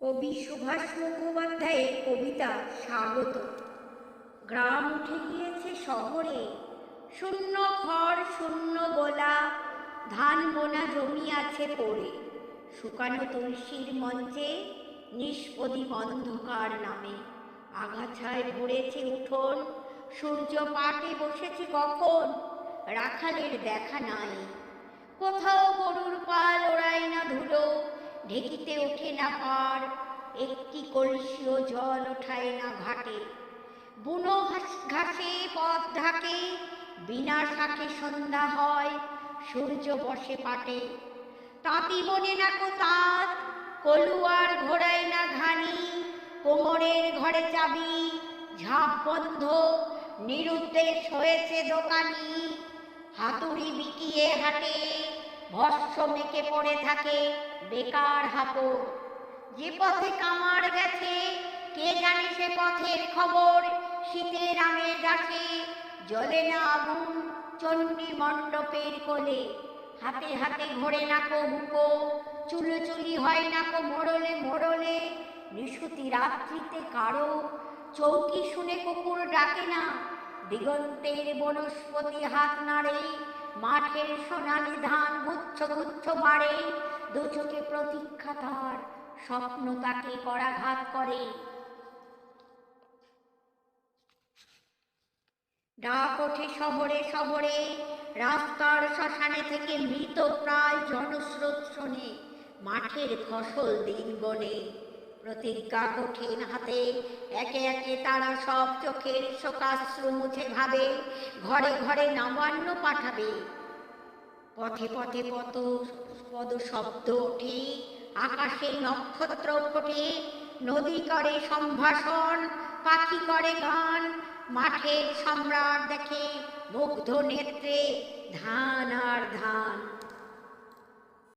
কবি সুভাষ মুখোপাধ্যায়ের কবিতা স্বাগত। গ্রাম উঠে গিয়েছে শহরে, শূন্য ঘর শূন্য গোলা, ধান বোনা জমি আছে পড়ে, শুকানো তুলসীর মঞ্চে নিষ্পদীপ অন্ধকার নামে। আগাছায় ভরেছে উঠোন, সূর্য পাটে বসেছে কখন, রাখালের দেখা নাই। কোথাও গরুর পাল ওড়ায় না ধুলো, ঢেকিতে ওঠে না পার, একটি কলসিও জল ওঠায় না ঘাটে। বুনো ঘাসে পথ ঢাকে, বিনা শাকে সন্ধ্যা হয়, সূর্য বসে পাটে। তাঁতি বনে না কো তাঁত, কলুয়ার ঘোড়ায় না ঘানি, কোমরের ঘরে চাবি, ঝাঁপ বন্ধ, নিরুদ্দেশ হয়েছে দোকানি। হাতুড়ি বিকিয়ে হাটে, ভস্ম মেখে পড়ে থাকে বেকার হাপড়। যে পথে কামার গেছে, কে জানে সে পথের খবর। শীতের আমের গাছে জ্বলে না আগুন চণ্ডী মণ্ডপের কোলে। হাতে হাতে ঘোরে নাকো বুকো, চুলোচুলি হয় নাকো মোড়লে মোড়লে। নিশুতি রাত্রিতে কারো চৌকি শুনে কুকুর ডাকে না, দিগন্তের বনস্পতি হাত নাড়ে, মাঠের সোনালি ধান গুচ্ছ গুচ্ছ বাড়ে। দু চোখে প্রতীক্ষা তার, স্বপ্ন তাকে করাঘাত করে। ডাক ওঠে শহরে শহরে, রাস্তার শ্মশানে থেকে মৃত প্রায় জনস্রোত শোনে, মাঠের ফসল দিন গনে। প্রতিজ্ঞা কঠিন হাতে একে একে তারা সব চোখের শোকাশ্রু মুছে ভাবে, ঘরে ঘরে নবান্ন পাঠাবে। পথে পথে পদ শব্দ ওঠে, আকাশে নক্ষত্র ফোটে, নদী করে সম্ভাষণ, পাখি করে গান। মাঠের সম্রাট দেখে মুগ্ধ নেত্রে ধান আর ধান।